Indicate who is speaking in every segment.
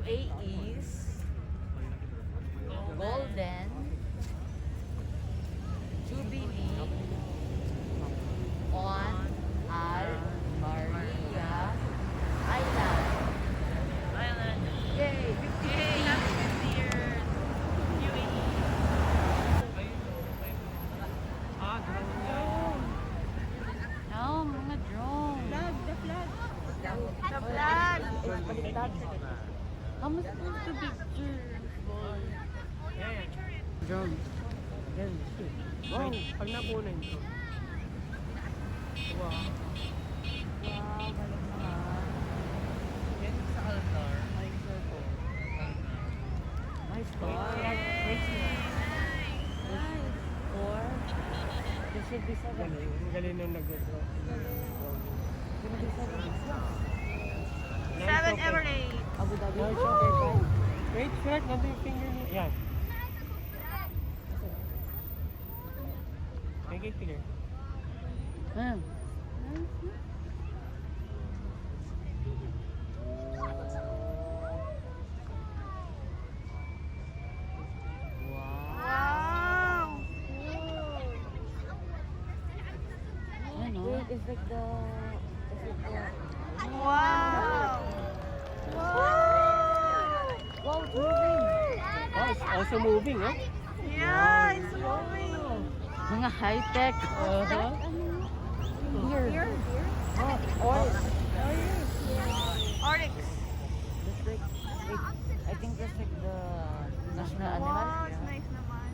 Speaker 1: A is Golden Jubilee on Al Maria Island.
Speaker 2: Island.
Speaker 1: Yay! 50
Speaker 2: Yay! Happy 50 years! UAE.
Speaker 3: Ah, drone.
Speaker 1: Oh, mga drone.
Speaker 2: Flag, the flag.
Speaker 1: The flag! It's baliktad. I'm supposed to picture. Boy.
Speaker 3: Yan. Drone. Yan, shoot.
Speaker 1: Wow.
Speaker 3: Pag nakunan ito. Wow.
Speaker 1: Wow, galing naman.
Speaker 3: Yan sa altar.
Speaker 1: Nice circle. Nice star.
Speaker 3: Nice.
Speaker 1: Nice. Four. This should be seven.
Speaker 3: Galing. Galing nung nag-draw.
Speaker 1: Gonna be seven.
Speaker 2: Seven Emirates.
Speaker 1: Abu Dhabi.
Speaker 3: No, it's okay, fine. Wait, Shrek, nandun yung finger niya. Yan. Make it clear.
Speaker 1: Hmm. Wow.
Speaker 2: Wow.
Speaker 1: Ano? It's like the...
Speaker 2: Wow.
Speaker 1: Wow, it's moving.
Speaker 3: Oh, it's also moving, huh?
Speaker 2: Yeah, it's moving.
Speaker 1: Mga high-tech.
Speaker 3: Uh-huh.
Speaker 1: Here. Oh, orange.
Speaker 2: Oryx.
Speaker 1: That's like, I think that's like the national animal.
Speaker 2: Wow, it's nice naman.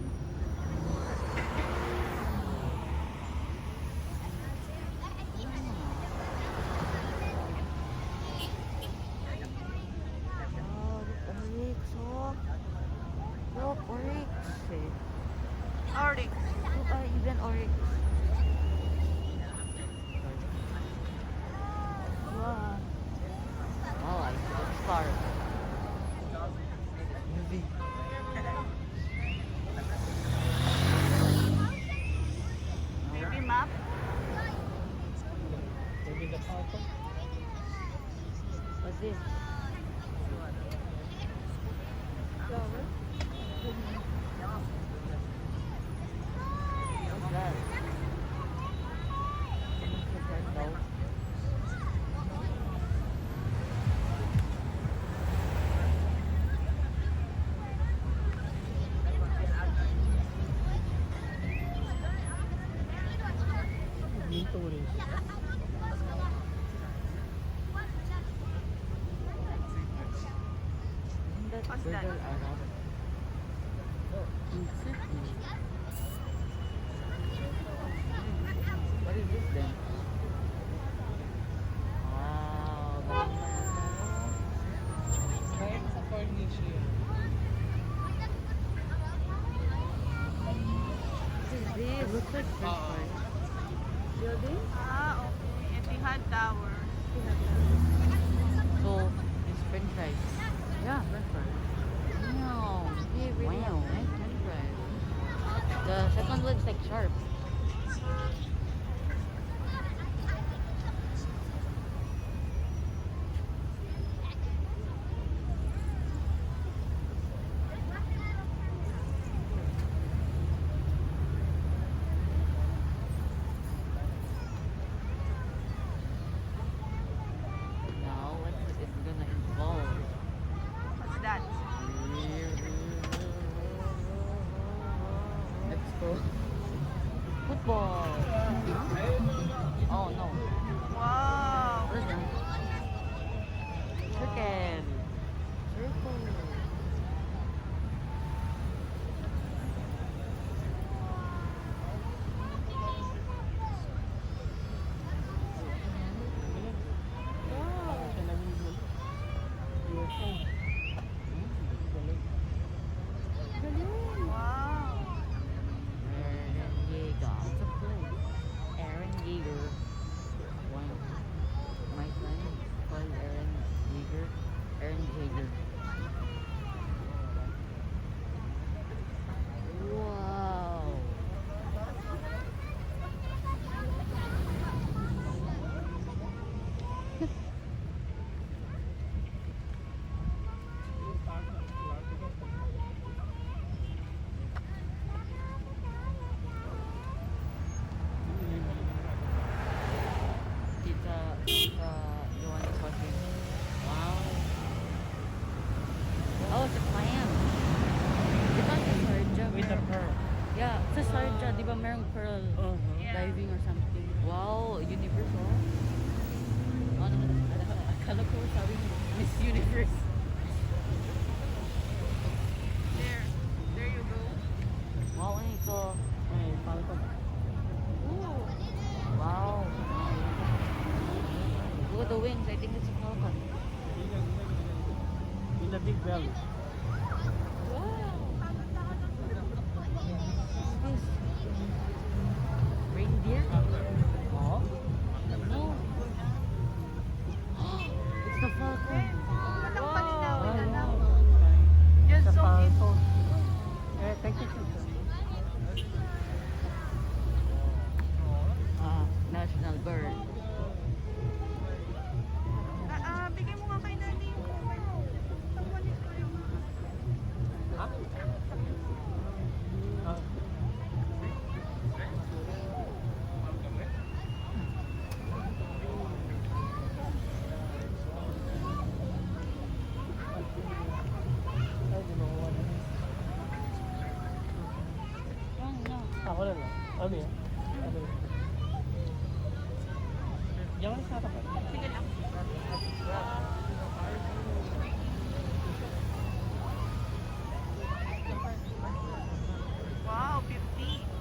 Speaker 1: Oh, look, oryx. Oh. Look, oryx.
Speaker 2: Oryx.
Speaker 1: Look, even oryx. Wow. Oh, I see the star. Movie.
Speaker 2: Maybe map.
Speaker 3: Maybe the falcon.
Speaker 1: What's this? What's that? What's that though?
Speaker 3: Yung tourist.
Speaker 2: What's that?
Speaker 1: Oh, what is this then? Wow, galing naman.
Speaker 3: Kaya sa corniche yun.
Speaker 1: What is this? It looks like French fries. Building?
Speaker 2: Ah, okay. Etihad Tower.
Speaker 1: So, it's French fries. Yeah, French fries. Wow, yeah, really nice French fries. The second one's like sharp. Now, what is it gonna involve?
Speaker 2: What's that?
Speaker 1: Let's go. Oh, sa clam. Di ba sa Sarja?
Speaker 3: With the pearl.
Speaker 1: Yeah, sa Sarja, di ba merong pearl
Speaker 2: Yeah.
Speaker 1: diving or something? Wow, universe oh. Ano, akala ko sabi mo, Miss Universe.
Speaker 2: There you go.
Speaker 1: Wow, ano ito?
Speaker 3: Ay, falcon.
Speaker 2: Ooh.
Speaker 1: Wow. Look at the wings. I think it's a falcon.
Speaker 3: With a big belly.
Speaker 1: Wow. What's this? Reindeer?
Speaker 3: Oh?
Speaker 1: No. It's the falcon.
Speaker 2: Wow.
Speaker 3: It's
Speaker 2: Just
Speaker 3: a
Speaker 2: so it.
Speaker 3: falcon. Eh, take a picture.
Speaker 1: National bird.
Speaker 2: Bigay mo nga kay Nani yung pagwalis ko yung
Speaker 3: Ha? Ah. Ay, di makuha na. Ako na lang. Ano yan? Ano yan? Yan ang sarap.
Speaker 2: Sige lang. Wow, 50.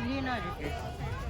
Speaker 1: Leonardo.